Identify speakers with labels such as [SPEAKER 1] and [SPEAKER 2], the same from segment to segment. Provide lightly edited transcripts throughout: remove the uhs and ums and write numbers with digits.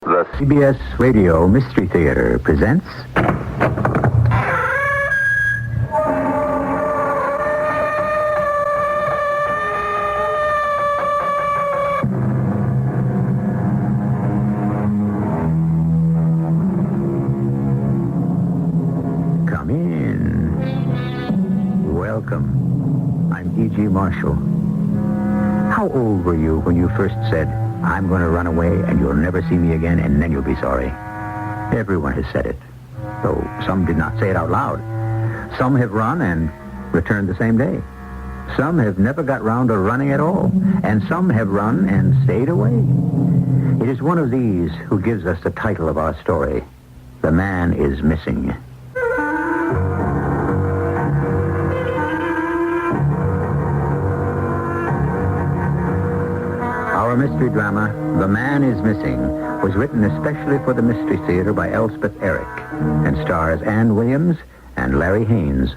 [SPEAKER 1] The CBS Radio Mystery Theater presents... Come in. Welcome. I'm E.G. Marshall. How old were you when you first said, "I'm going to run away and you'll never see me again and then you'll be sorry"? Everyone has said it, though some did not say it out loud. Some have run and returned the same day. Some have never got round to running at all, and some have run and stayed away. It is one of these who gives us the title of our story, "The Man is Missing." Our mystery drama, "The Man is Missing," was written especially for the Mystery Theater by Elspeth Eric and stars Ann Williams and Larry Haynes.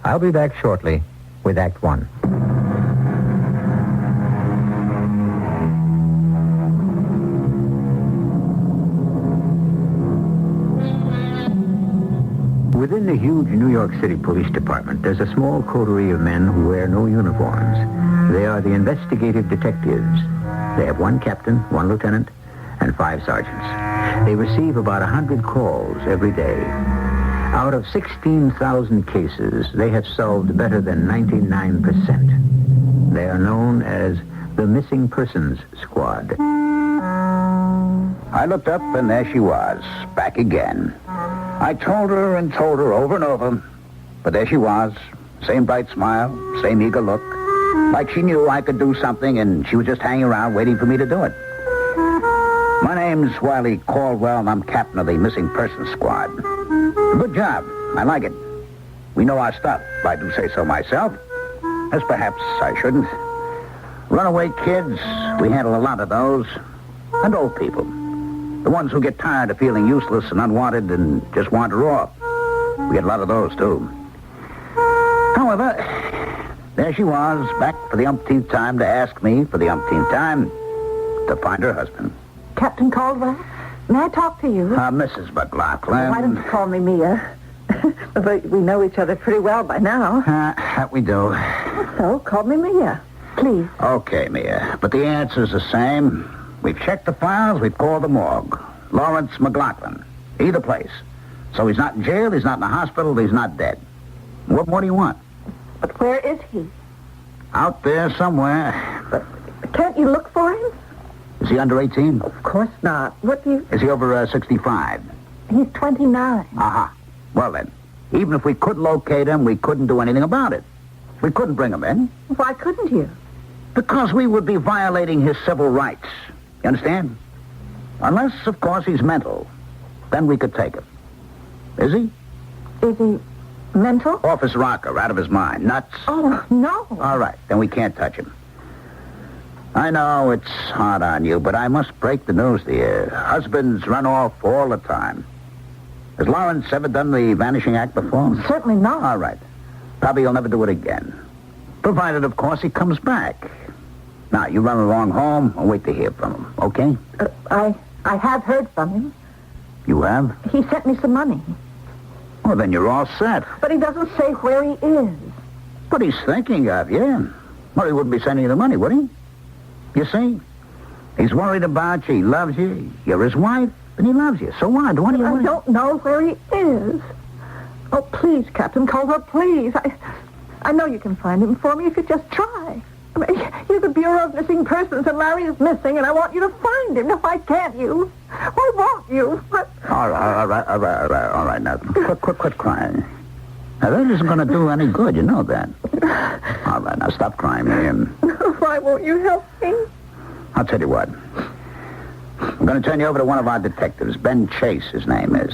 [SPEAKER 1] I'll be back shortly with Act One. Within the huge New York City Police Department, there's a small coterie of men who wear no uniforms. They are the investigative detectives. They have one captain, one lieutenant, and 5 sergeants. They receive about 100 calls every day. Out of 16,000 cases, they have solved better than 99%. They are known as the Missing Persons Squad.
[SPEAKER 2] I looked up, and there she was, back again. I told her over and over, but there she was, same bright smile, same eager look, like she knew I could do something, and she was just hanging around waiting for me to do it. My name's Wiley Caldwell, and I'm captain of the Missing Persons Squad. Good job. I like it. We know our stuff, if I do say so myself, as perhaps I shouldn't. Runaway kids, we handle a lot of those, and old people. The ones who get tired of feeling useless and unwanted and just wander off. We get a lot of those, too. However, there she was, back for the umpteenth time to ask me, for the umpteenth time, to find her husband.
[SPEAKER 3] Captain Caldwell, may I talk to you?
[SPEAKER 2] Mrs. McLaughlin.
[SPEAKER 3] Why don't you call me Mia? But we know each other pretty well by now.
[SPEAKER 2] That we do.
[SPEAKER 3] So, call me Mia, please.
[SPEAKER 2] Okay, Mia, but the answer's the same. We've checked the files, we've called the morgue. Lawrence McLaughlin. Either place. So he's not in jail, he's not in the hospital, he's not dead. What more do you want?
[SPEAKER 3] But where is he?
[SPEAKER 2] Out there somewhere.
[SPEAKER 3] But can't you look for him?
[SPEAKER 2] Is he under 18?
[SPEAKER 3] Of course not. What do you...
[SPEAKER 2] Is he over 65?
[SPEAKER 3] He's 29.
[SPEAKER 2] Uh-huh. Well then, even if we could locate him, we couldn't do anything about it. We couldn't bring him in.
[SPEAKER 3] Why couldn't you?
[SPEAKER 2] Because we would be violating his civil rights. You understand? Unless, of course, he's mental. Then we could take him. Is he?
[SPEAKER 3] Is he mental?
[SPEAKER 2] Off his rocker, out of his mind. Nuts?
[SPEAKER 3] Oh, no.
[SPEAKER 2] All right, then we can't touch him. I know it's hard on you, but I must break the news to you. Husbands run off all the time. Has Lawrence ever done the vanishing act before?
[SPEAKER 3] Certainly not.
[SPEAKER 2] All right. Probably he'll never do it again. Provided, of course, he comes back. Now, you run along home and wait to hear from him, okay?
[SPEAKER 3] I have heard from him.
[SPEAKER 2] You have?
[SPEAKER 3] He sent me some money.
[SPEAKER 2] Oh, then you're all set.
[SPEAKER 3] But he doesn't say where he is.
[SPEAKER 2] But he's thinking of you. Well, he wouldn't be sending you the money, would he? You see? He's worried about you. He loves you. You're his wife, and he loves you. So what? What do you want?
[SPEAKER 3] I don't know where he is. Oh, please, Captain Caldwell, please. I know you can find him for me if you just try. I mean, you're the Bureau of Missing Persons, and Larry is missing, and I want you to find him. Now, why can't you? Why won't you?
[SPEAKER 2] All right. Now, quit crying. Now, that isn't going to do any good. You know that. All right, now, stop crying, Miriam.
[SPEAKER 3] Why won't you help me?
[SPEAKER 2] I'll tell you what. I'm going to turn you over to one of our detectives. Ben Chase, his name is.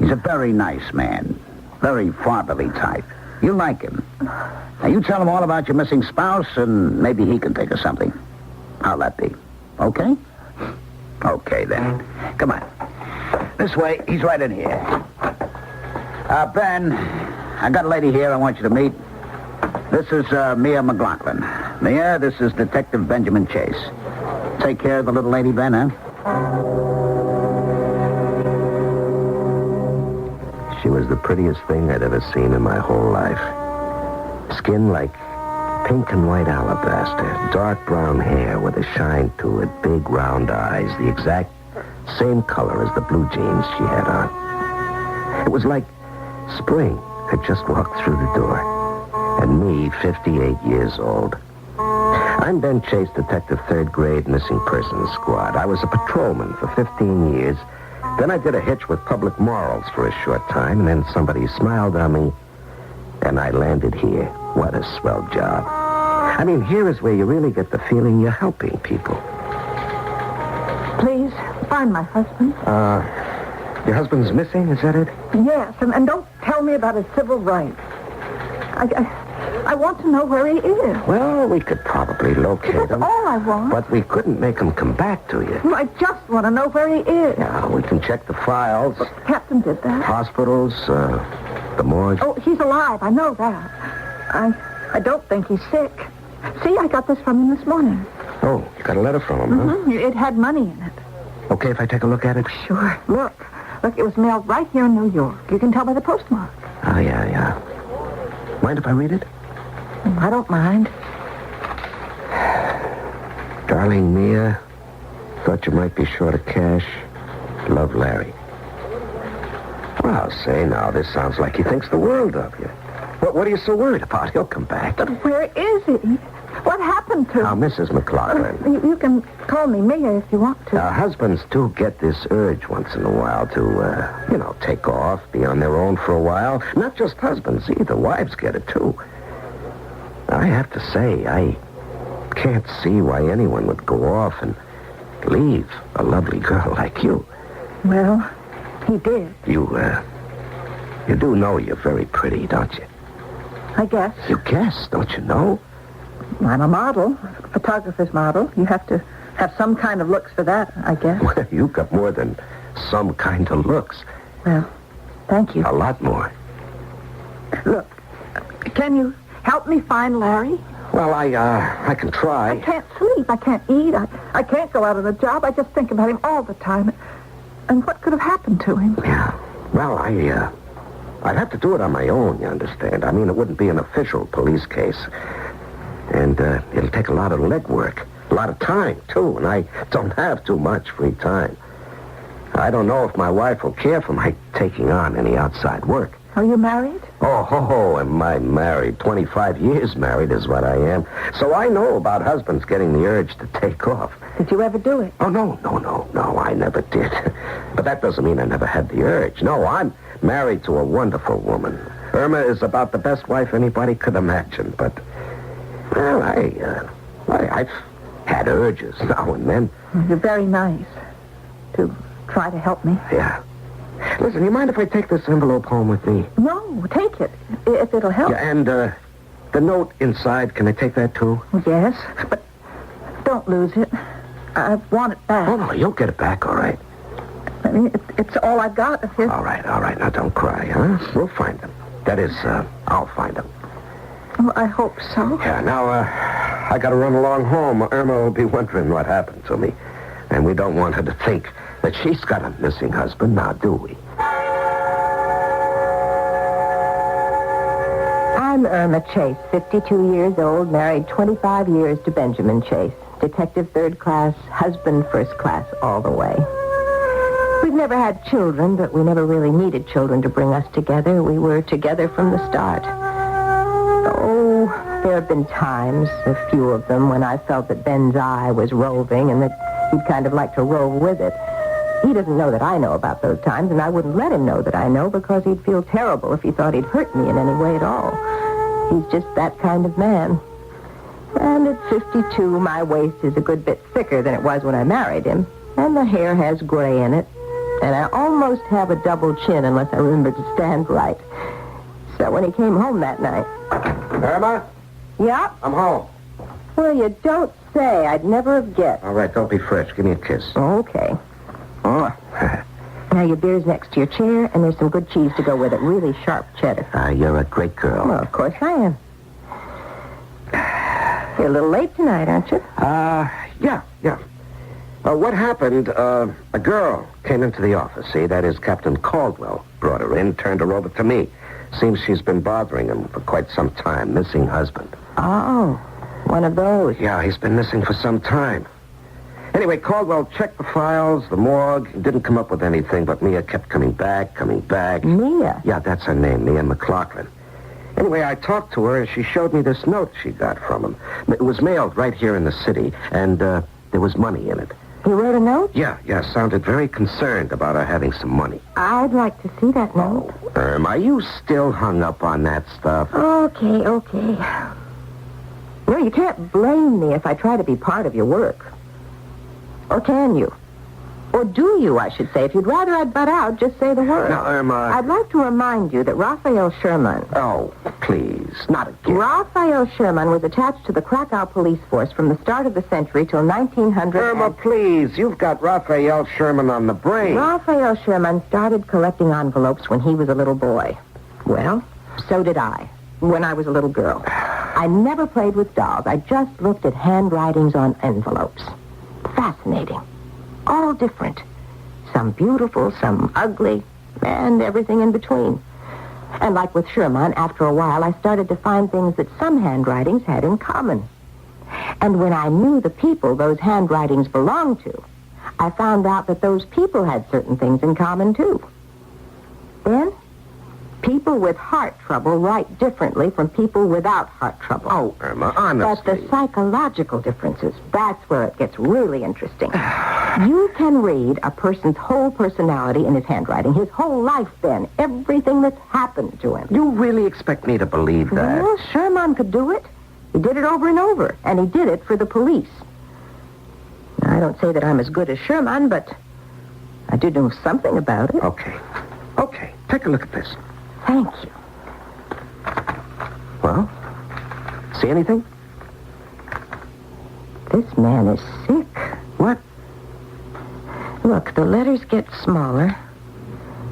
[SPEAKER 2] He's a very nice man. Very fatherly type. You like him. Now, you tell him all about your missing spouse, and maybe he can think of something. How'll that be? Okay? Okay, then. Come on. This way. He's right in here. Ben, I got a lady here I want you to meet. This is Mia McLaughlin. Mia, this is Detective Benjamin Chase. Take care of the little lady, Ben, huh?
[SPEAKER 4] She was the prettiest thing I'd ever seen in my whole life. Skin like pink and white alabaster, dark brown hair with a shine to it, big round eyes, the exact same color as the blue jeans she had on. It was like spring had just walked through the door. And me, 58 years old. I'm Ben Chase, Detective, 3rd Grade Missing Persons Squad. I was a patrolman for 15 years. Then I did a hitch with Public Morals for a short time, and then somebody smiled on me, and I landed here. What a swell job. I mean, here is where you really get the feeling you're helping people.
[SPEAKER 3] Please, find my husband.
[SPEAKER 4] Your husband's missing, is that it?
[SPEAKER 3] Yes, and don't tell me about his civil rights. I want to know where he is.
[SPEAKER 4] Well, we could probably locate
[SPEAKER 3] That's
[SPEAKER 4] him.
[SPEAKER 3] all I want.
[SPEAKER 4] But we couldn't make him come back to you.
[SPEAKER 3] I just want to know where he is.
[SPEAKER 4] Yeah, we can check the files.
[SPEAKER 3] Captain did that.
[SPEAKER 4] Hospitals, the morgue.
[SPEAKER 3] Oh, he's alive. I know that. I don't think he's sick. See, I got this from him this morning.
[SPEAKER 4] Oh, you got a letter from him, huh?
[SPEAKER 3] Mm-hmm. It had money in it.
[SPEAKER 4] Okay if I take a look at it?
[SPEAKER 3] Sure. Look, it was mailed right here in New York. You can tell by the postmark.
[SPEAKER 4] Oh, yeah. Mind if I read it?
[SPEAKER 3] I don't mind.
[SPEAKER 4] Darling Mia, thought you might be short of cash. Love, Larry. Well, say now, this sounds like he thinks the world of you. What are you so worried about? He'll come back.
[SPEAKER 3] But where is he? What happened to
[SPEAKER 4] Now,
[SPEAKER 3] him?
[SPEAKER 4] Mrs. McLaughlin.
[SPEAKER 3] You can call me Mia if you want to.
[SPEAKER 4] Husbands do get this urge once in a while to, take off, be on their own for a while. Not just husbands either. Wives get it, too. I have to say, I can't see why anyone would go off and leave a lovely girl like you.
[SPEAKER 3] Well, he did,
[SPEAKER 4] You do know you're very pretty, don't you?
[SPEAKER 3] I guess.
[SPEAKER 4] You guess, don't you know?
[SPEAKER 3] I'm a model, a photographer's model. You have to have some kind of looks for that, I guess.
[SPEAKER 4] Well, you've got more than some kind of looks.
[SPEAKER 3] Well, thank you.
[SPEAKER 4] A lot more.
[SPEAKER 3] Look, can you help me find Larry?
[SPEAKER 4] Well, I can try.
[SPEAKER 3] I can't sleep. I can't eat. I can't go out on a job. I just think about him all the time. And what could have happened to him?
[SPEAKER 4] Yeah. Well, I'd have to do it on my own, you understand. I mean, it wouldn't be an official police case. And it'll take a lot of legwork. A lot of time, too. And I don't have too much free time. I don't know if my wife will care for my taking on any outside work.
[SPEAKER 3] Are you married?
[SPEAKER 4] Oh, am I married? 25 years married is what I am. So I know about husbands getting the urge to take off.
[SPEAKER 3] Did you ever do it?
[SPEAKER 4] Oh, no, I never did. But that doesn't mean I never had the urge. No, I'm married to a wonderful woman. Irma is about the best wife anybody could imagine. But, well, I've had urges now and then.
[SPEAKER 3] You're very nice to try to help me.
[SPEAKER 4] Yeah. Listen, you mind if I take this envelope home with me?
[SPEAKER 3] No, take it, if it'll help.
[SPEAKER 4] Yeah, and the note inside, can I take that too?
[SPEAKER 3] Yes, but don't lose it. I want it back.
[SPEAKER 4] Oh, no, you'll get it back, all right.
[SPEAKER 3] I mean, it's all I've got of his.
[SPEAKER 4] All right. Now, don't cry, huh? We'll find them. That is, I'll find them.
[SPEAKER 3] Oh, I hope so.
[SPEAKER 4] Yeah, now, I gotta run along home. Irma will be wondering what happened to me. And we don't want her to think that she's got a missing husband, now do we?
[SPEAKER 5] I'm Irma Chase, 52 years old, married 25 years to Benjamin Chase. Detective 3rd class, husband 1st class, all the way. We've never had children, but we never really needed children to bring us together. We were together from the start. Oh, there have been times, a few of them, when I felt that Ben's eye was roving and that he'd kind of like to rove with it. He doesn't know that I know about those times, and I wouldn't let him know that I know because he'd feel terrible if he thought he'd hurt me in any way at all. He's just that kind of man. And at 52, my waist is a good bit thicker than it was when I married him, and the hair has gray in it, and I almost have a double chin unless I remember to stand right. So when he came home that night...
[SPEAKER 4] Irma?
[SPEAKER 5] Yeah?
[SPEAKER 4] I'm home.
[SPEAKER 5] Well, you don't say. I'd never have guessed.
[SPEAKER 4] All right, don't be fresh. Give me a kiss.
[SPEAKER 5] Okay. Now, your beer's next to your chair, and there's some good cheese to go with it. Really sharp cheddar.
[SPEAKER 4] You're a great girl.
[SPEAKER 5] Well, of course I am. You're a little late tonight, aren't you?
[SPEAKER 4] Yeah. Well, I had to run along home. Irma will be wondering what happened to me. And we don't want her to think that she's got a missing husband, now do we?
[SPEAKER 5] Well, of course I am. You're a little late tonight, aren't you?
[SPEAKER 4] Yeah. Well, What happened, a girl came into the office, see? That is, Captain Caldwell brought her in, turned her over to me. Seems she's been bothering him for quite some time, missing husband.
[SPEAKER 5] Oh, one of those.
[SPEAKER 4] Yeah, he's been missing for some time. Anyway, Caldwell checked the files, the morgue, didn't come up with anything, but Mia kept coming back.
[SPEAKER 5] Mia?
[SPEAKER 4] Yeah, that's her name, Mia McLaughlin. Anyway, I talked to her, and she showed me this note she got from him. It was mailed right here in the city, and there was money in it.
[SPEAKER 5] He wrote a note?
[SPEAKER 4] Yeah, sounded very concerned about her having some money.
[SPEAKER 5] I'd like to see that note.
[SPEAKER 4] Are you still hung up on that stuff?
[SPEAKER 5] Okay. No, you can't blame me if I try to be part of your work. Or can you? Or do you, I should say. If you'd rather I'd butt out, just say the word.
[SPEAKER 4] Now, Irma...
[SPEAKER 5] I'd like to remind you that Raphael Sherman...
[SPEAKER 4] Oh, please, not again.
[SPEAKER 5] Raphael Sherman was attached to the Krakow police force from the start of the century till 1900...
[SPEAKER 4] Irma, please, you've got Raphael Sherman on the brain.
[SPEAKER 5] Raphael Sherman started collecting envelopes when he was a little boy. Well, so did I, when I was a little girl. I never played with dolls. I just looked at handwritings on envelopes. Fascinating. All different. Some beautiful, some ugly, and everything in between. And like with Sherman, after a while, I started to find things that some handwritings had in common. And when I knew the people those handwritings belonged to, I found out that those people had certain things in common, too. Then, people with heart trouble write differently from people without heart trouble.
[SPEAKER 4] Oh, Irma, honestly.
[SPEAKER 5] But the psychological differences, that's where it gets really interesting. You can read a person's whole personality in his handwriting, his whole life, Ben, everything that's happened to him.
[SPEAKER 4] You really expect me to believe that?
[SPEAKER 5] Well, Sherman could do it. He did it over and over, and he did it for the police. Now, I don't say that I'm as good as Sherman, but I do know something about it.
[SPEAKER 4] Okay, take a look at this.
[SPEAKER 5] Thank you.
[SPEAKER 4] Well, see anything?
[SPEAKER 5] This man is sick.
[SPEAKER 4] What?
[SPEAKER 5] Look, the letters get smaller.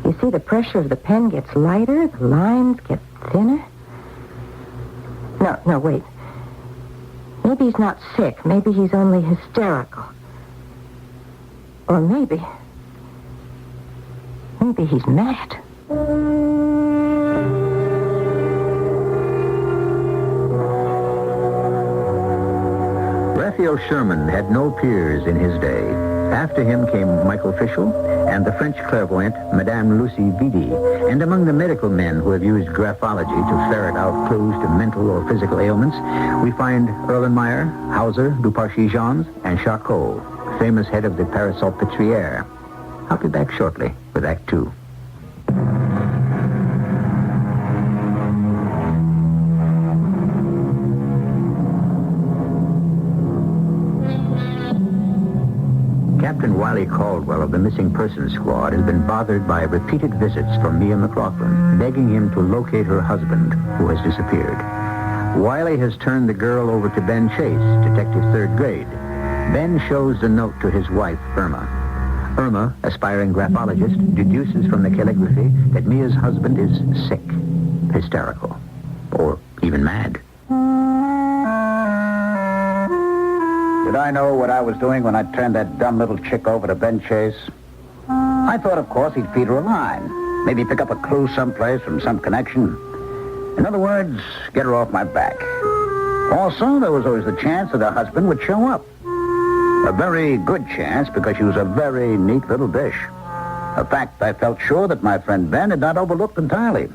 [SPEAKER 5] You see, the pressure of the pen gets lighter, the lines get thinner. No, wait. Maybe he's not sick. Maybe he's only hysterical. Or maybe he's mad.
[SPEAKER 1] Raphael Sherman had no peers in his day. After him came Michael Fischel and the French clairvoyant Madame Lucie Vidi. And among the medical men who have used graphology to ferret out clues to mental or physical ailments, we find Erlenmeyer, Hauser, Duparcy-Jeans, and Charcot, famous head of the Parasalpêtrière. I'll be back shortly with Act Two. Captain Wiley Caldwell of the Missing Persons Squad has been bothered by repeated visits from Mia McLaughlin, begging him to locate her husband, who has disappeared. Wiley has turned the girl over to Ben Chase, detective third grade. Ben shows the note to his wife, Irma. Irma, aspiring graphologist, deduces from the calligraphy that Mia's husband is sick, hysterical, or even mad.
[SPEAKER 2] Did I know what I was doing when I turned that dumb little chick over to Ben Chase? I thought, of course, he'd feed her a line. Maybe pick up a clue someplace from some connection. In other words, get her off my back. Also, there was always the chance that her husband would show up. A very good chance, because she was a very neat little dish. A fact I felt sure that my friend Ben had not overlooked entirely.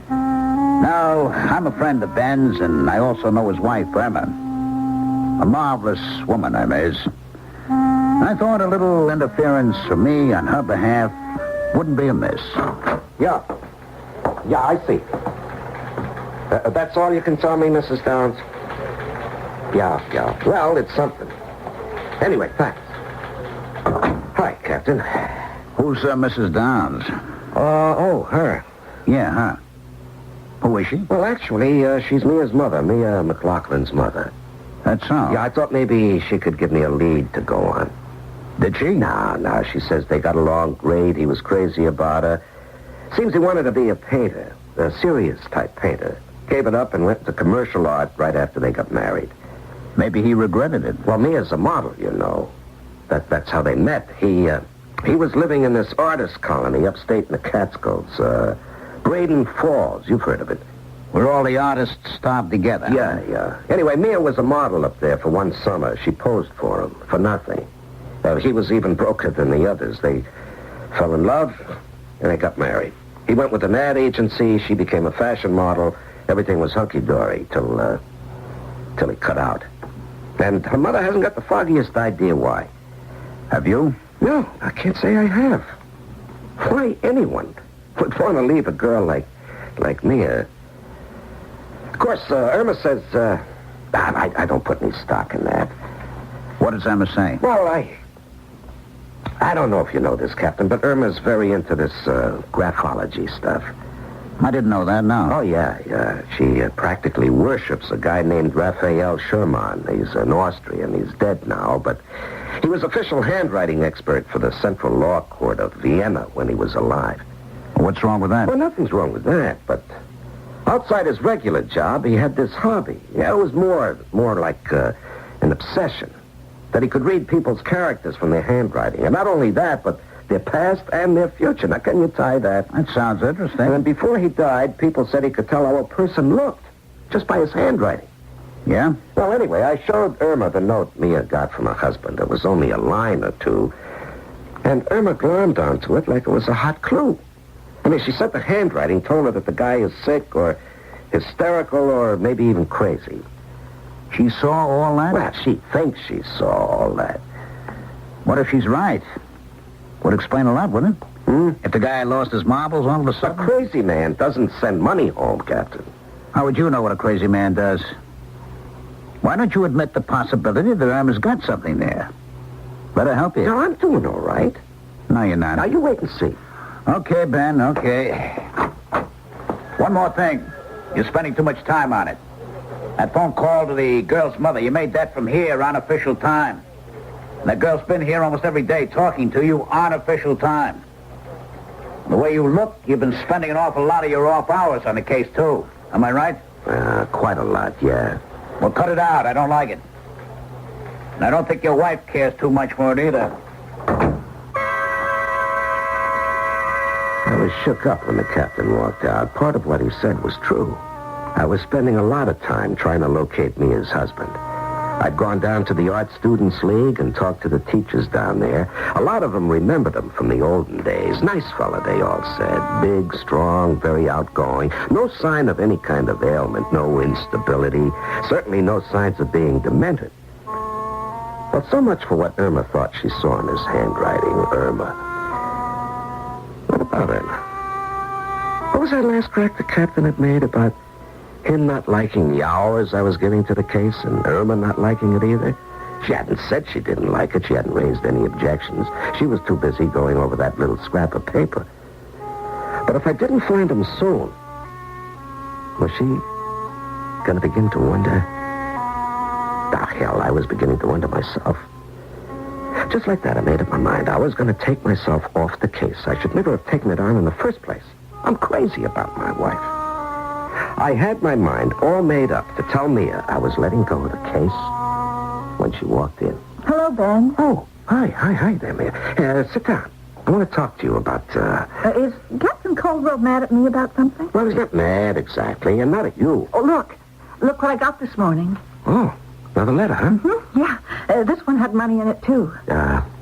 [SPEAKER 2] Now, I'm a friend of Ben's, and I also know his wife, Irma. A marvelous woman, I may. I thought a little interference from me on her behalf wouldn't be amiss.
[SPEAKER 4] Yeah, I see. That's all you can tell me, Mrs. Downs? Yeah. Well, it's something. Anyway, thanks. Hi, Captain.
[SPEAKER 2] Who's Mrs. Downs?
[SPEAKER 4] Her.
[SPEAKER 2] Yeah, her. Who is she?
[SPEAKER 4] Well, actually, she's Mia's mother, Mia McLaughlin's mother.
[SPEAKER 2] That's so.
[SPEAKER 4] Yeah, I thought maybe she could give me a lead to go on.
[SPEAKER 2] Did she?
[SPEAKER 4] No, she says they got along great. He was crazy about her. Seems he wanted to be a painter, a serious type painter. Gave it up and went to commercial art right after they got married.
[SPEAKER 2] Maybe he regretted it.
[SPEAKER 4] Well, Mia's a model, you know. That's how they met. He was living in this artist colony upstate in the Catskills, Braden Falls. You've heard of it.
[SPEAKER 2] Where all the artists starved together.
[SPEAKER 4] Yeah. Anyway, Mia was a model up there for one summer. She posed for him for nothing. He was even broker than the others. They fell in love, and they got married. He went with an ad agency. She became a fashion model. Everything was hunky-dory till he cut out. And her mother hasn't got the foggiest idea why.
[SPEAKER 2] Have you?
[SPEAKER 4] No, I can't say I have. Why anyone would want to leave a girl like Mia? Of course, Irma says, I don't put any stock in that.
[SPEAKER 2] What does Emma say?
[SPEAKER 4] Well, I don't know if you know this, Captain, but Irma's very into this graphology stuff.
[SPEAKER 2] I didn't know that, no.
[SPEAKER 4] Oh, yeah. She practically worships a guy named Raphael Schumann. He's an Austrian. He's dead now, but he was official handwriting expert for the Central Law Court of Vienna when he was alive.
[SPEAKER 2] What's wrong with that?
[SPEAKER 4] Well, nothing's wrong with that, but outside his regular job, he had this hobby. Yeah, it was more like an obsession, that he could read people's characters from their handwriting. And not only that, but their past and their future. Now, can you tie that?
[SPEAKER 2] That sounds interesting.
[SPEAKER 4] And before he died, people said he could tell how a person looked just by his handwriting.
[SPEAKER 2] Yeah?
[SPEAKER 4] Well, anyway, I showed Irma the note Mia got from her husband. It was only a line or two. And Irma glommed onto it like it was a hot clue. I mean, she said the handwriting told her that the guy is sick or hysterical or maybe even crazy.
[SPEAKER 2] She saw all that?
[SPEAKER 4] Well, she thinks she saw all that.
[SPEAKER 2] What if she's right? Would explain a lot, wouldn't it? If the guy lost his marbles all of a
[SPEAKER 4] A
[SPEAKER 2] sudden?
[SPEAKER 4] crazy man doesn't send money home, Captain.
[SPEAKER 2] How would you know what a crazy man does? Why don't you admit the possibility that Irma's got something there? Let her help you.
[SPEAKER 4] No, I'm doing all right.
[SPEAKER 2] No, you're not.
[SPEAKER 4] Now, you wait and see.
[SPEAKER 2] Okay, Ben, okay. One more thing. You're spending too much time on it. That phone call to the girl's mother, you made that from here on official time. And that girl's been here almost every day talking to you on official time. The way you look, you've been spending an awful lot of your off hours on the case, too. Am I right?
[SPEAKER 4] Quite a lot, yeah.
[SPEAKER 2] Well, cut it out. I don't like it. And I don't think your wife cares too much for it either.
[SPEAKER 4] I was shook up when the captain walked out. Part of what he said was true. I was spending a lot of time trying to locate Mia's husband. I'd gone down to the Art Students League and talked to the teachers down there. A lot of them remembered him from the olden days. Nice fella, they all said. Big, strong, very outgoing. No sign of any kind of ailment, no instability. Certainly no signs of being demented. But so much for what Irma thought she saw in his handwriting. Irma. What about Irma? What was that last crack the captain had made about him not liking the hours I was giving to the case and Irma not liking it either? She hadn't said she didn't like it. She hadn't raised any objections. She was too busy going over that little scrap of paper. But if I didn't find him soon, was she going to begin to wonder? Ah, hell, I was beginning to wonder myself. Just like that, I made up my mind. I was going to take myself off the case. I should never have taken it on in the first place. I'm crazy about my wife. I had my mind all made up to tell Mia I was letting go of the case when she walked in.
[SPEAKER 3] Hello, Ben.
[SPEAKER 4] Oh, hi there, Mia. Sit down. I want to talk to you about,
[SPEAKER 3] Is Captain Caldwell mad at me about something?
[SPEAKER 4] Well, he's not mad exactly, and not at you.
[SPEAKER 3] Oh, look. Look what I got this morning.
[SPEAKER 4] Oh, another letter, huh?
[SPEAKER 3] Yeah. This one had money in it, too.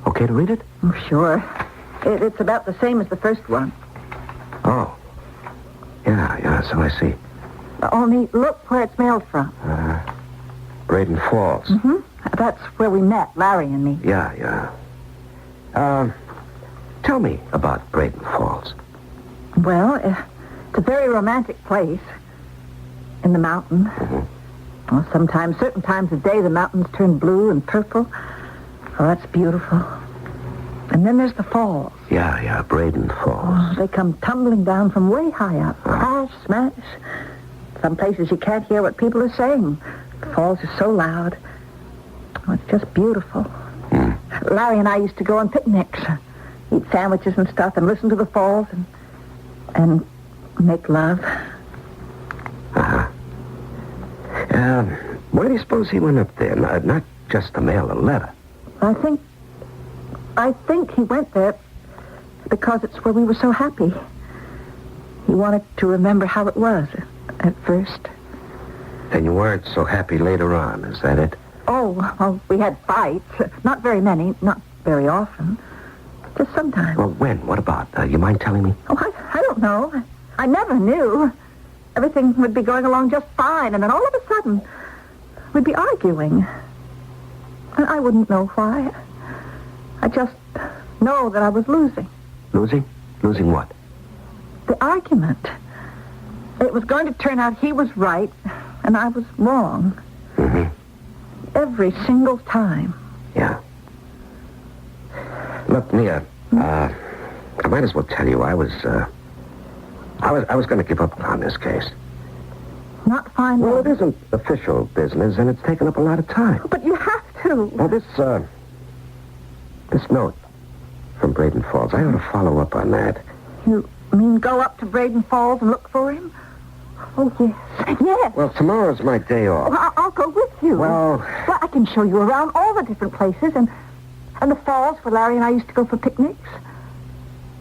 [SPEAKER 4] Okay to read it?
[SPEAKER 3] Oh, sure. It's about the same as the first one.
[SPEAKER 4] Oh. Yeah, so I see.
[SPEAKER 3] Only look where it's mailed from.
[SPEAKER 4] Braden Falls.
[SPEAKER 3] That's where we met, Larry and me.
[SPEAKER 4] Yeah. Tell me about Braden Falls.
[SPEAKER 3] Well, it's a very romantic place. In the mountains. Well, sometimes, certain times of day, the mountains turn blue and purple. Oh, that's beautiful. And then there's the falls.
[SPEAKER 4] Yeah, Braden Falls.
[SPEAKER 3] Oh, they come tumbling down from way high up. Crash, smash. Some places you can't hear what people are saying. The falls are so loud. Oh, it's just beautiful. Larry and I used to go on picnics, eat sandwiches and stuff, and listen to the falls and make love.
[SPEAKER 4] Why do you suppose he went up there? Not just to mail a letter.
[SPEAKER 3] I think I think he went there because it's where we were so happy. He wanted to remember how it was at first.
[SPEAKER 4] Then you weren't so happy later on, is that it?
[SPEAKER 3] Oh, well, we had fights. Not very many, not very often. Just sometimes.
[SPEAKER 4] Well, when? What about? You mind telling me?
[SPEAKER 3] Oh, I don't know. I never knew. Everything would be going along just fine, and then all of a sudden, we'd be arguing. And I wouldn't know why. I just know that I was losing.
[SPEAKER 4] Losing? Losing what?
[SPEAKER 3] The argument. It was going to turn out he was right, and I was wrong.
[SPEAKER 4] Mm-hmm.
[SPEAKER 3] Every single time.
[SPEAKER 4] Yeah. Look, Mia, I might as well tell you I was going to give up on this case.
[SPEAKER 3] Not fine.
[SPEAKER 4] Well, it isn't official business, and it's taken up a lot of time.
[SPEAKER 3] But you have to.
[SPEAKER 4] Well, this note from Braden Falls, I ought to follow up on that.
[SPEAKER 3] You mean go up to Braden Falls and look for him? Oh, yes. Yes.
[SPEAKER 4] Well, tomorrow's my day off.
[SPEAKER 3] Well, I'll go with you.
[SPEAKER 4] Well,
[SPEAKER 3] I can show you around all the different places and the falls where Larry and I used to go for picnics.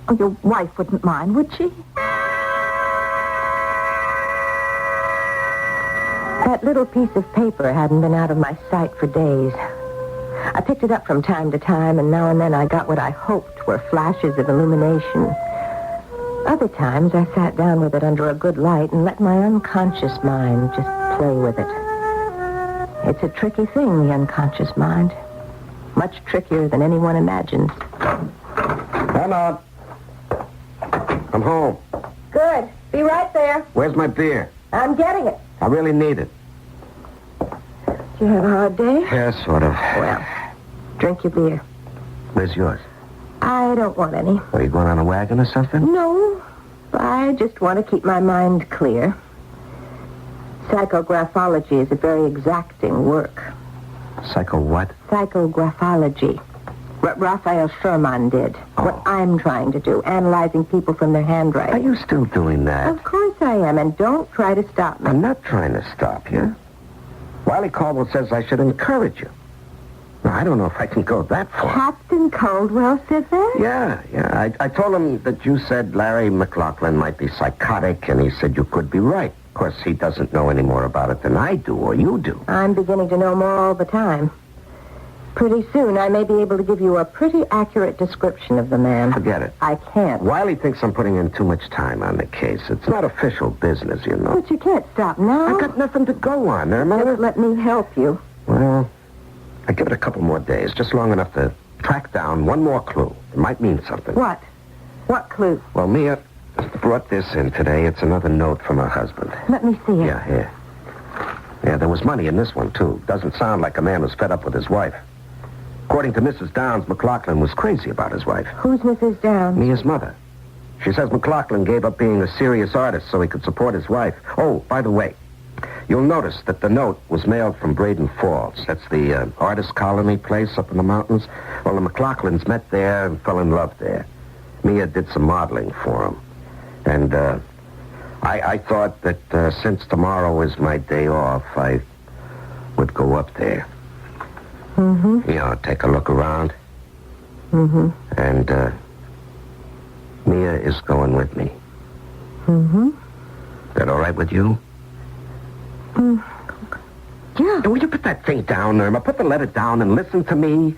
[SPEAKER 3] Oh, your wife wouldn't mind, would she?
[SPEAKER 5] That little piece of paper hadn't been out of my sight for days. I picked it up from time to time, and now and then I got what I hoped were flashes of illumination. Other times I sat down with it under a good light and let my unconscious mind just play with it. It's a tricky thing, the unconscious mind. Much trickier than anyone imagines.
[SPEAKER 4] Emma, I'm home.
[SPEAKER 5] Good. Be right there.
[SPEAKER 4] Where's my beer?
[SPEAKER 5] I'm getting it.
[SPEAKER 4] I really need it.
[SPEAKER 5] Did you have a hard day?
[SPEAKER 4] Yeah, sort of.
[SPEAKER 5] Well, drink your beer.
[SPEAKER 4] Where's yours?
[SPEAKER 5] I don't want any.
[SPEAKER 4] Are you going on a wagon or something?
[SPEAKER 5] No, I just want to keep my mind clear. Psychographology is a very exacting work.
[SPEAKER 4] Psycho what?
[SPEAKER 5] Psychographology. What Raphael Sherman did.
[SPEAKER 4] Oh.
[SPEAKER 5] What I'm trying to do. Analyzing people from their handwriting.
[SPEAKER 4] Are you still doing that?
[SPEAKER 5] Of course I am, and don't try to stop me.
[SPEAKER 4] I'm not trying to stop you. Wiley Caldwell says I should encourage you. Now, I don't know if I can go that far.
[SPEAKER 5] Captain Caldwell said that?
[SPEAKER 4] Yeah. I told him that you said Larry McLaughlin might be psychotic, and he said you could be right. Of course, he doesn't know any more about it than I do or you do.
[SPEAKER 5] I'm beginning to know more all the time. Pretty soon, I may be able to give you a pretty accurate description of the man.
[SPEAKER 4] Forget it.
[SPEAKER 5] I can't.
[SPEAKER 4] Wiley thinks I'm putting in too much time on the case. It's not official business, you know.
[SPEAKER 5] But you can't stop now.
[SPEAKER 4] I've got nothing to go on there, Mother.
[SPEAKER 5] Just let me help you.
[SPEAKER 4] Well, I give it a couple more days, just long enough to track down one more clue. It might mean something.
[SPEAKER 5] What? What clue?
[SPEAKER 4] Well, Mia brought this in today. It's another note from her husband.
[SPEAKER 5] Let me see it.
[SPEAKER 4] Yeah, here. Yeah, there was money in this one, too. Doesn't sound like a man who's fed up with his wife. According to Mrs. Downs, McLaughlin was crazy about his wife.
[SPEAKER 5] Who's Mrs. Downs?
[SPEAKER 4] Mia's mother. She says McLaughlin gave up being a serious artist so he could support his wife. Oh, by the way, you'll notice that the note was mailed from Braden Falls. That's the artist colony place up in the mountains. Well, the McLaughlins met there and fell in love there. Mia did some modeling for him. And I thought that since tomorrow is my day off, I would go up there.
[SPEAKER 5] Mm-hmm.
[SPEAKER 4] You know, take a look around.
[SPEAKER 5] Mm-hmm.
[SPEAKER 4] And Mia is going with me.
[SPEAKER 5] Mm-hmm.
[SPEAKER 4] That all right with you?
[SPEAKER 5] Yeah.
[SPEAKER 4] Will you put that thing down, Irma? Put the letter down and listen to me.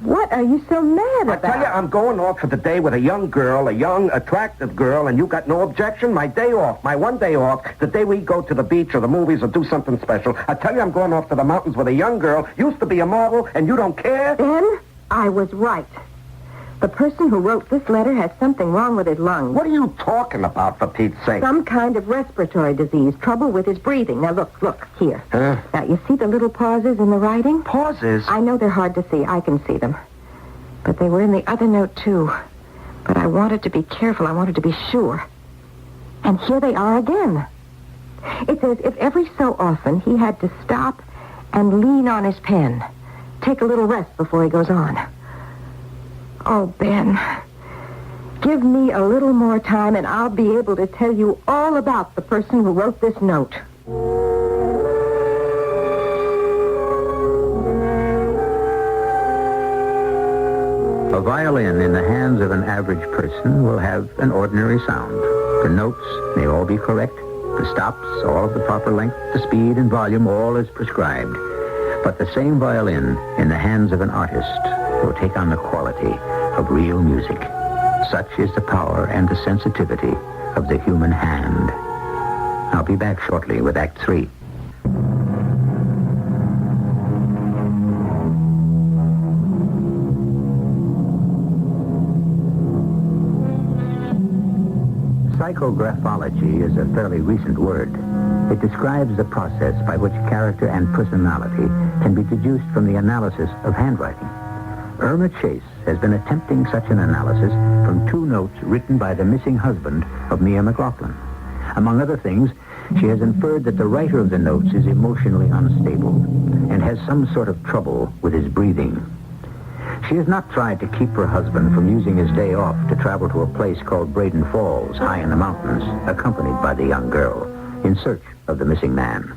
[SPEAKER 5] What are you so mad
[SPEAKER 4] I
[SPEAKER 5] about?
[SPEAKER 4] tell you, I'm going off for the day with a young girl, a young, attractive girl, and you got no objection? My day off, my one day off, the day we go to the beach or the movies or do something special. I tell you, I'm going off to the mountains with a young girl, used to be a model, and you don't care?
[SPEAKER 5] Ben, I was right. The person who wrote this letter has something wrong with his lungs.
[SPEAKER 4] What are you talking about, for Pete's sake?
[SPEAKER 5] Some kind of respiratory disease, trouble with his breathing. Now, look, here.
[SPEAKER 4] Huh?
[SPEAKER 5] Now, you see the little pauses in the writing?
[SPEAKER 4] Pauses?
[SPEAKER 5] I know they're hard to see. I can see them. But they were in the other note, too. But I wanted to be careful. I wanted to be sure. And here they are again. It's as if every so often he had to stop and lean on his pen. Take a little rest before he goes on. Oh, Ben, give me a little more time and I'll be able to tell you all about the person who wrote this note.
[SPEAKER 1] A violin in the hands of an average person will have an ordinary sound. The notes may all be correct. The stops, all of the proper length, the speed and volume, all is prescribed. But the same violin in the hands of an artist will take on the quality of real music. Such is the power and the sensitivity of the human hand. I'll be back shortly with Act 3. Psychographology is a fairly recent word. It describes the process by which character and personality can be deduced from the analysis of handwriting. Irma Chase has been attempting such an analysis from 2 notes written by the missing husband of Mia McLaughlin. Among other things, she has inferred that the writer of the notes is emotionally unstable and has some sort of trouble with his breathing. She has not tried to keep her husband from using his day off to travel to a place called Braden Falls, high in the mountains, accompanied by the young girl, in search of the missing man.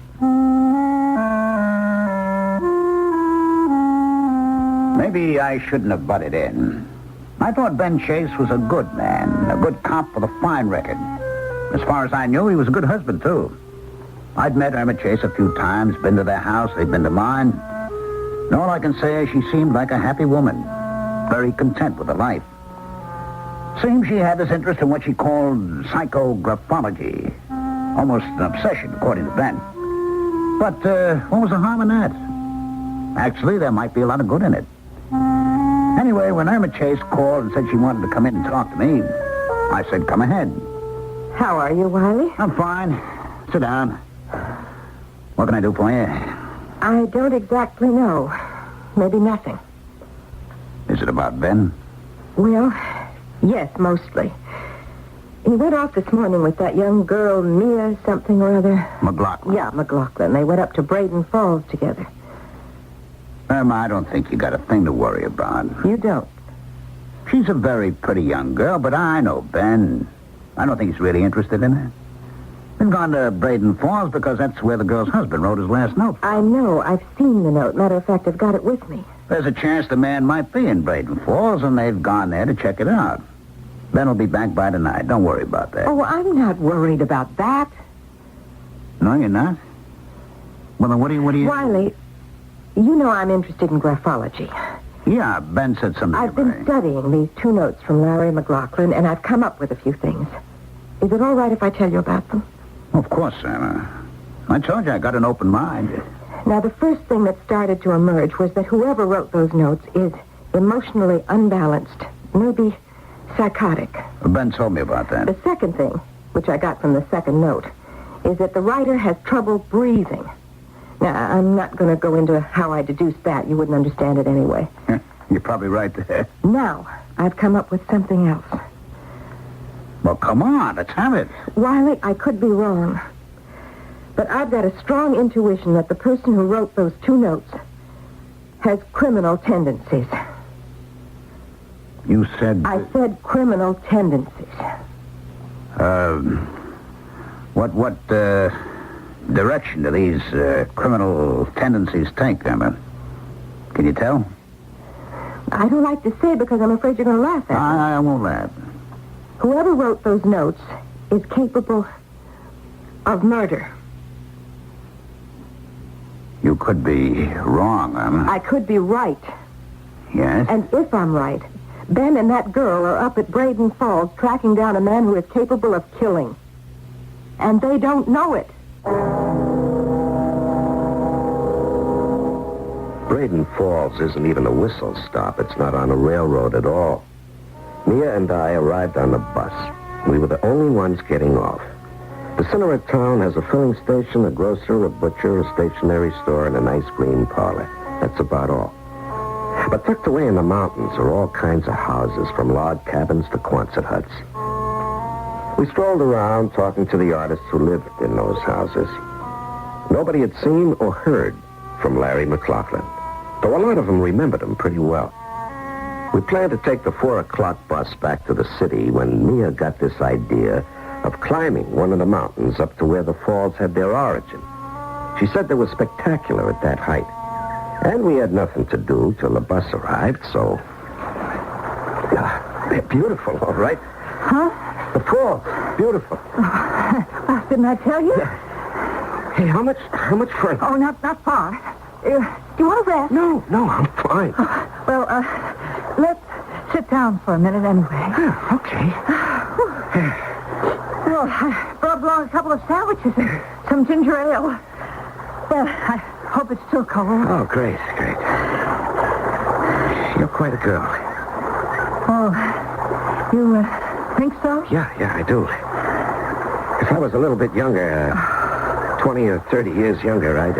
[SPEAKER 2] Maybe I shouldn't have butted in. I thought Ben Chase was a good man, a good cop with a fine record. As far as I knew, he was a good husband, too. I'd met Irma Chase a few times, been to their house, they'd been to mine. And all I can say is she seemed like a happy woman, very content with her life. Seems she had this interest in what she called psychographology. Almost an obsession, according to Ben. But what was the harm in that? Actually, there might be a lot of good in it. Anyway, when Irma Chase called and said she wanted to come in and talk to me, I said, come ahead.
[SPEAKER 5] How are you, Wiley?
[SPEAKER 2] I'm fine. Sit down. What can I do for you?
[SPEAKER 5] I don't exactly know. Maybe nothing.
[SPEAKER 2] Is it about Ben?
[SPEAKER 5] Well, yes, mostly. He went off this morning with that young girl, Mia something or other.
[SPEAKER 2] McLaughlin?
[SPEAKER 5] Yeah, McLaughlin. They went up to Braden Falls together.
[SPEAKER 2] Irma, I don't think you got a thing to worry about.
[SPEAKER 5] You don't?
[SPEAKER 2] She's a very pretty young girl, but I know Ben. I don't think he's really interested in her. Been gone to Braden Falls because that's where the girl's husband wrote his last note.
[SPEAKER 5] I know. I've seen the note. Matter of fact, I've got it with me.
[SPEAKER 2] There's a chance the man might be in Braden Falls, and they've gone there to check it out. Ben will be back by tonight. Don't worry about that.
[SPEAKER 5] Oh, I'm not worried about that.
[SPEAKER 2] No, you're not? Well, then what do you...
[SPEAKER 5] Wiley, you know I'm interested in graphology.
[SPEAKER 2] Yeah, Ben said something
[SPEAKER 5] I've
[SPEAKER 2] about
[SPEAKER 5] been
[SPEAKER 2] it.
[SPEAKER 5] studying these 2 notes from Larry McLaughlin, and I've come up with a few things. Is it all right if I tell you about them?
[SPEAKER 2] Of course, Irma. I told you I got an open mind.
[SPEAKER 5] Now, the first thing that started to emerge was that whoever wrote those notes is emotionally unbalanced, maybe psychotic.
[SPEAKER 2] Ben told me about that.
[SPEAKER 5] The second thing, which I got from the second note, is that the writer has trouble breathing. Now, I'm not going to go into how I deduced that. You wouldn't understand it anyway.
[SPEAKER 2] You're probably right there.
[SPEAKER 5] Now, I've come up with something else.
[SPEAKER 2] Well, come on, let's have it.
[SPEAKER 5] Wiley, I could be wrong. But I've got a strong intuition that the person who wrote those 2 notes has criminal tendencies.
[SPEAKER 2] You said...
[SPEAKER 5] I said criminal tendencies.
[SPEAKER 2] What direction do these criminal tendencies take, Irma? Can you tell?
[SPEAKER 5] I don't like to say because I'm afraid you're going to laugh at me.
[SPEAKER 2] I won't laugh.
[SPEAKER 5] Whoever wrote those notes is capable of murder.
[SPEAKER 2] You could be wrong, Irma.
[SPEAKER 5] I could be right.
[SPEAKER 2] Yes?
[SPEAKER 5] And if I'm right, Ben and that girl are up at Braden Falls tracking down a man who is capable of killing. And they don't know it.
[SPEAKER 4] Braden Falls isn't even a whistle stop. It's not on a railroad at all. Mia and I arrived on the bus. We were the only ones getting off. The center of town has a filling station, a grocer, a butcher, a stationery store, and an ice cream parlor. That's about all. But tucked away in the mountains are all kinds of houses, from log cabins to Quonset huts. We strolled around talking to the artists who lived in those houses. Nobody had seen or heard from Larry McLaughlin, though a lot of them remembered him pretty well. We planned to take the 4 o'clock bus back to the city when Mia got this idea of climbing one of the mountains up to where the falls had their origin. She said they were spectacular at that height. And we had nothing to do till the bus arrived, so beautiful, all right?
[SPEAKER 3] Huh?
[SPEAKER 4] The falls, beautiful.
[SPEAKER 3] Didn't I tell you?
[SPEAKER 4] Hey, how much for...
[SPEAKER 3] Oh, not far. Do you want to rest?
[SPEAKER 4] No, I'm fine.
[SPEAKER 3] Well, let's sit down for a minute anyway.
[SPEAKER 4] Yeah, okay.
[SPEAKER 3] Well, I brought along a couple of sandwiches and some ginger ale. Well, I hope it's still cold.
[SPEAKER 4] Oh, great. You're quite a girl.
[SPEAKER 3] Oh, you think so?
[SPEAKER 4] Yeah, I do. If I was a little bit younger, 20 or 30 years younger, I'd...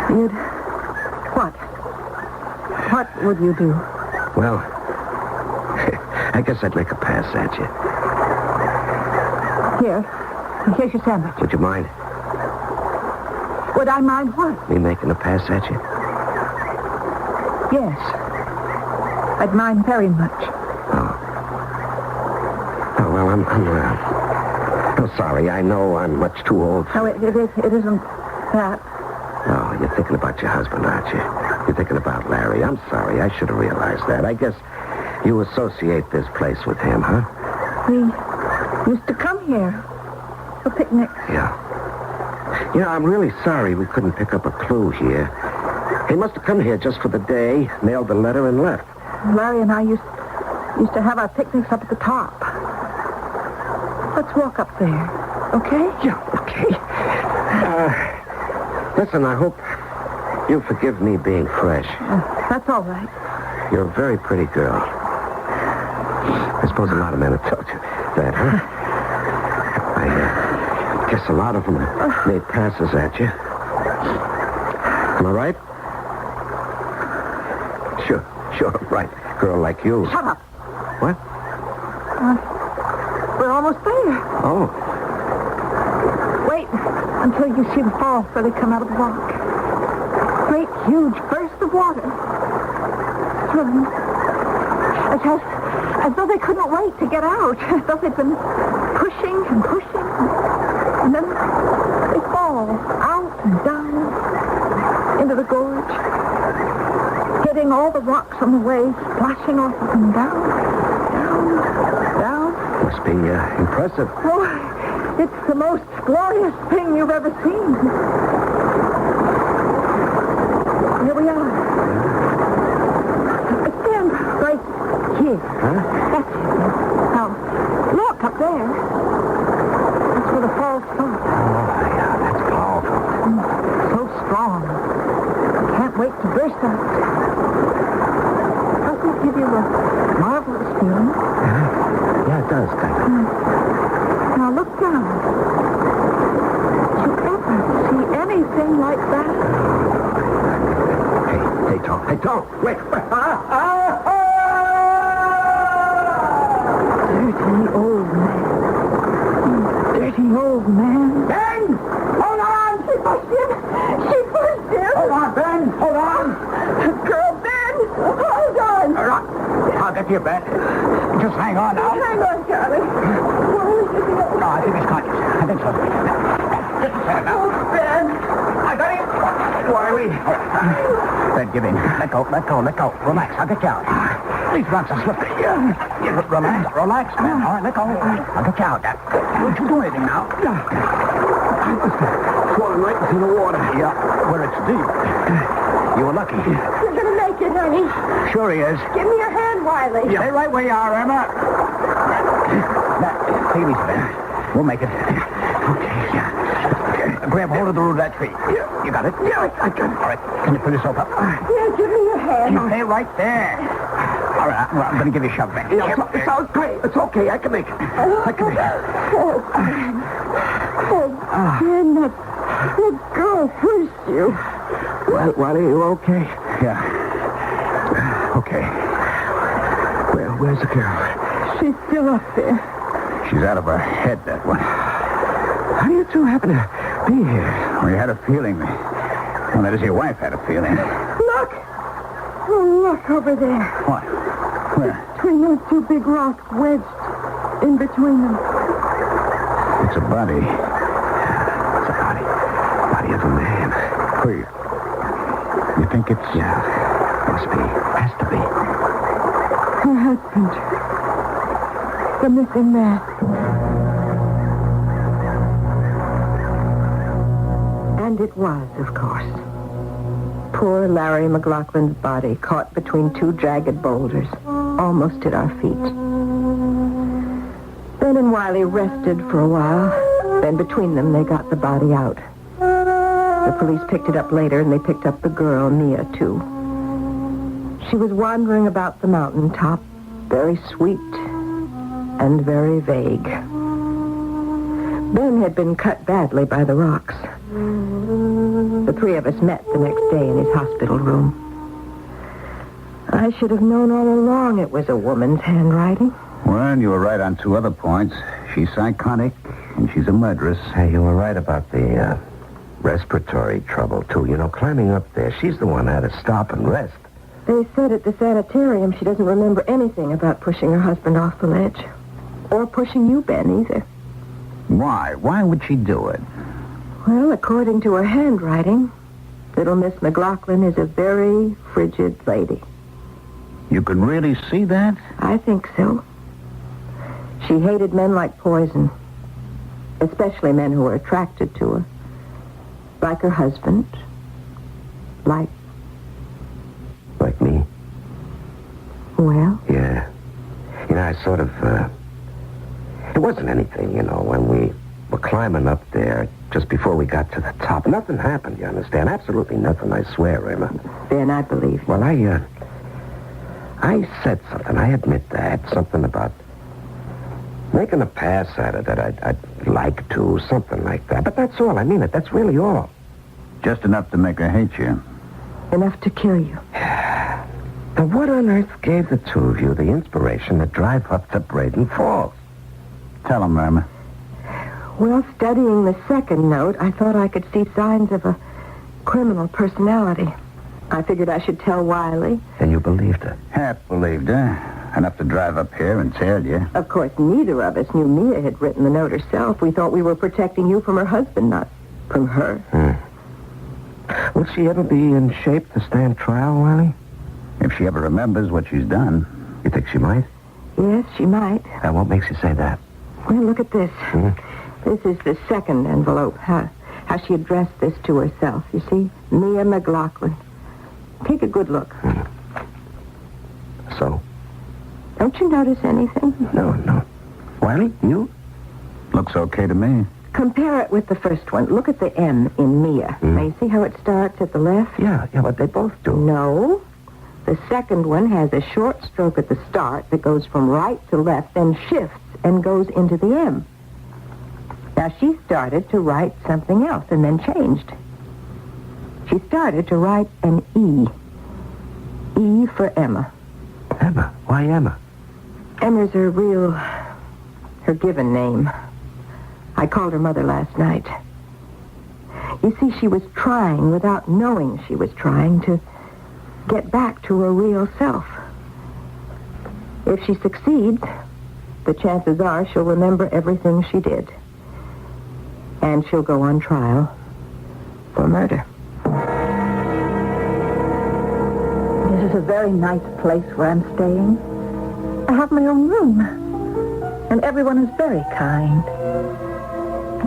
[SPEAKER 3] You'd... What? What would you do?
[SPEAKER 4] Well, I guess I'd make a pass at you.
[SPEAKER 3] Here's your sandwich.
[SPEAKER 4] Would you mind
[SPEAKER 3] Would I mind what?
[SPEAKER 4] me making a pass at you?
[SPEAKER 3] Yes. I'd mind very much.
[SPEAKER 4] Oh, well, I'm sorry. I know I'm much too old.
[SPEAKER 3] No, it isn't that.
[SPEAKER 4] Oh, you're thinking about your husband, aren't you? You're thinking about Larry. I'm sorry. I should have realized that. I guess you associate this place with him, huh?
[SPEAKER 3] We used to come here for picnics.
[SPEAKER 4] Yeah. You know, I'm really sorry we couldn't pick up a clue here. He must have come here just for the day, mailed the letter, and left.
[SPEAKER 3] Larry and I used to have our picnics up at the top. Let's walk up there, okay?
[SPEAKER 4] Yeah, okay. Listen, I hope you forgive me being fresh.
[SPEAKER 3] That's all right.
[SPEAKER 4] You're a very pretty girl. I suppose a lot of men have told you that, huh? I guess a lot of them have made passes at you. Am I right? Sure, right. Girl like you.
[SPEAKER 3] Shut up.
[SPEAKER 4] What?
[SPEAKER 3] We're almost there.
[SPEAKER 4] Oh.
[SPEAKER 3] Wait until you see the falls where they come out of the rock. Great, huge burst of water. Thrilling. As though they couldn't wait to get out. As though they'd been pushing and pushing. And then they fall out and down into the gorge. Hitting all the rocks on the way, splashing off of them down.
[SPEAKER 4] Must be impressive.
[SPEAKER 3] Oh, it's the most glorious thing you've ever seen. Here we are. Stand right here.
[SPEAKER 4] Huh?
[SPEAKER 3] That's it. Now, look up there. That's where the falls start.
[SPEAKER 4] Oh, yeah, that's powerful.
[SPEAKER 3] So strong. Can't wait to burst out. Doesn't it give you a marvelous feeling?
[SPEAKER 4] Yeah, it does, kind of.
[SPEAKER 3] Now look down. Did you ever see anything like that?
[SPEAKER 4] Hey, Tom. Wait.
[SPEAKER 3] Dirty old man. Dirty old man.
[SPEAKER 2] Ben! Hold on!
[SPEAKER 3] She pushed him.
[SPEAKER 2] Hold on, Ben! Hold on!
[SPEAKER 3] Girl, Ben! Hold on.
[SPEAKER 2] All right. I'll get you, Ben. Just hang on now.
[SPEAKER 3] Hang on, Charlie.
[SPEAKER 2] No, I think he's conscious. I think so. Just a second now.
[SPEAKER 3] Oh, Ben.
[SPEAKER 2] I got him. Why are we? Ben, give in. Let go. Relax. I'll get you out. These rocks are slippery. Relax, man. All right, let go. I'll get you out. Don't you do anything now.
[SPEAKER 4] Falling right into the water.
[SPEAKER 2] Yeah, where it's deep. You were lucky.
[SPEAKER 3] You're going to make it, honey.
[SPEAKER 2] Sure he is.
[SPEAKER 3] Give me your hand, Wiley.
[SPEAKER 2] Stay right where you are, Emma. Now, take it easy, Ben. We'll make it. Okay, yeah. Grab hold of the root of that tree. You got it?
[SPEAKER 4] Yeah, I got it.
[SPEAKER 2] All right, can you pull yourself up?
[SPEAKER 3] Yeah, give me your hand.
[SPEAKER 2] You stay right there. All right, I'm going to give you a shove, Ben.
[SPEAKER 4] Yeah, it sounds great. It's okay. I can make it. I can make it.
[SPEAKER 3] Oh, Ben, that girl pushed you.
[SPEAKER 4] Well, are you okay?
[SPEAKER 2] Yeah. Okay.
[SPEAKER 4] Where's the girl?
[SPEAKER 3] She's still up there.
[SPEAKER 2] She's out of her head, that one.
[SPEAKER 4] How do you two happen to be here?
[SPEAKER 2] We had a feeling. Well, that is, your wife had a feeling.
[SPEAKER 3] Look! Oh, look over there.
[SPEAKER 2] What? Where?
[SPEAKER 3] Between those two big rocks wedged in between them.
[SPEAKER 2] It's a body.
[SPEAKER 4] It's a body of a man.
[SPEAKER 2] Where? You think it's...
[SPEAKER 4] Yeah, must be. Has to be.
[SPEAKER 3] Her husband. The missing man.
[SPEAKER 5] And it was, of course. Poor Larry McLaughlin's body caught between two jagged boulders, almost at our feet. Ben and Wiley rested for a while. Then between them, they got the body out. The police picked it up later, and they picked up the girl, Mia, too. She was wandering about the mountaintop, very sweet and very vague. Ben had been cut badly by the rocks. The three of us met the next day in his hospital room. I should have known all along it was a woman's handwriting.
[SPEAKER 2] Well, you were right on two other points. She's psychotic, and she's a murderess.
[SPEAKER 4] Hey, you were right about the respiratory trouble, too. You know, climbing up there, she's the one that had to stop and rest.
[SPEAKER 5] They said at the sanitarium she doesn't remember anything about pushing her husband off the ledge. Or pushing you, Ben, either.
[SPEAKER 2] Why? Why would she do it?
[SPEAKER 5] Well, according to her handwriting, little Miss McLaughlin is a very frigid lady.
[SPEAKER 2] You can really see that?
[SPEAKER 5] I think so. She hated men like poison, especially men who were attracted to her. Like her husband. Like
[SPEAKER 4] me?
[SPEAKER 5] Well?
[SPEAKER 4] Yeah. You know, I sort of, it wasn't anything, you know, when we were climbing up there just before we got to the top. Nothing happened, you understand? Absolutely nothing, I swear, Emma.
[SPEAKER 5] Ben, I believe you.
[SPEAKER 4] Well, I said something. I admit that. Something about making a pass at her that I'd like to, something like that. But that's all. I mean it. That's really all.
[SPEAKER 2] Just enough to make her hate you.
[SPEAKER 5] Enough to kill you.
[SPEAKER 4] Now, what on earth gave the two of you the inspiration to drive up to Braden Falls?
[SPEAKER 2] Tell him, Irma.
[SPEAKER 5] Well, studying the second note, I thought I could see signs of a criminal personality. I figured I should tell Wiley.
[SPEAKER 4] And you believed her?
[SPEAKER 2] Half believed her. Enough to drive up here and tell you.
[SPEAKER 5] Of course, neither of us knew Mia had written the note herself. We thought we were protecting you from her husband, not from her.
[SPEAKER 4] Will she ever be in shape to stand trial, Wiley?
[SPEAKER 2] If she ever remembers what she's done.
[SPEAKER 4] You think she might?
[SPEAKER 5] Yes, she might.
[SPEAKER 4] And what makes you say that?
[SPEAKER 5] Well, look at this. This is the second envelope. How she addressed this to herself. You see? Mia McLaughlin. Take a good look.
[SPEAKER 4] So?
[SPEAKER 5] Don't you notice anything?
[SPEAKER 4] No. Wiley, you?
[SPEAKER 2] Looks okay to me.
[SPEAKER 5] Compare it with the first one. Look at the M in Mia. Now, you see how it starts at the left?
[SPEAKER 4] Yeah, but they both do.
[SPEAKER 5] No. The second one has a short stroke at the start that goes from right to left, then shifts and goes into the M. Now, she started to write something else and then changed. She started to write an E. E for Emma.
[SPEAKER 4] Emma? Why Emma?
[SPEAKER 5] Emma's her given name. I called her mother last night. You see, she was trying, without knowing she was trying, to get back to her real self. If she succeeds, the chances are she'll remember everything she did. And she'll go on trial for murder.
[SPEAKER 3] This is a very nice place where I'm staying. I have my own room. And everyone is very kind.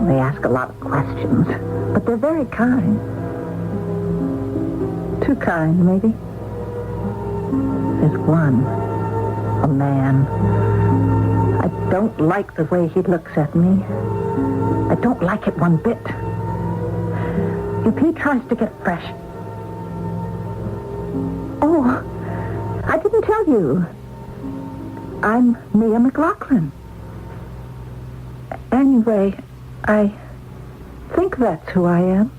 [SPEAKER 3] They ask a lot of questions, but they're very kind. Too kind, maybe. There's one, a man. I don't like the way he looks at me. I don't like it one bit. If he tries to get fresh... Oh, I didn't tell you. I'm Mia McLaughlin. Anyway, I think that's who I am.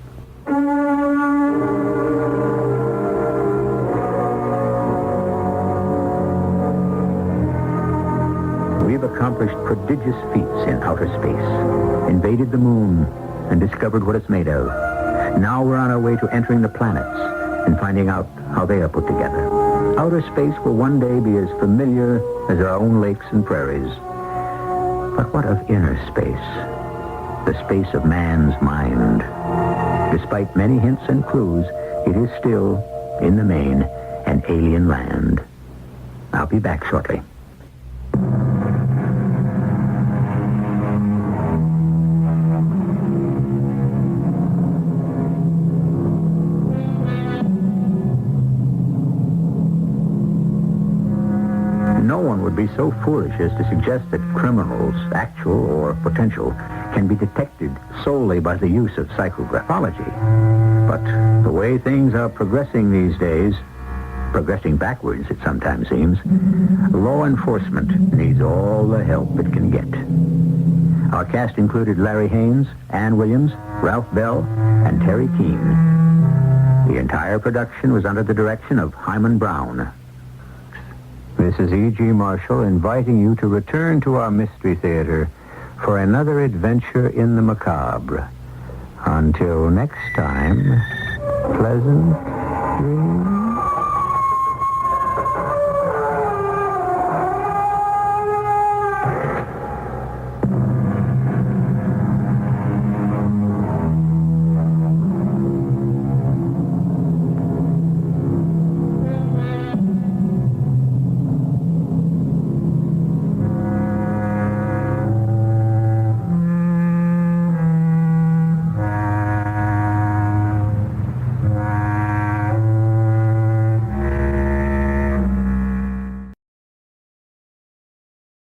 [SPEAKER 1] We've accomplished prodigious feats in outer space, invaded the moon, and discovered what it's made of. Now we're on our way to entering the planets and finding out how they are put together. Outer space will one day be as familiar as our own lakes and prairies. But what of inner space? The space of man's mind. Despite many hints and clues, it is still, in the main, an alien land. I'll be back shortly. No one would be so foolish as to suggest that criminals, actual or potential, can be detected solely by the use of psychographology. But the way things are progressing these days, progressing backwards, it sometimes seems, law enforcement needs all the help it can get. Our cast included Larry Haynes, Ann Williams, Ralph Bell, and Terry Keane. The entire production was under the direction of Hyman Brown. This is E.G. Marshall inviting you to return to our Mystery Theater for another adventure in the macabre. Until next time, pleasant dreams.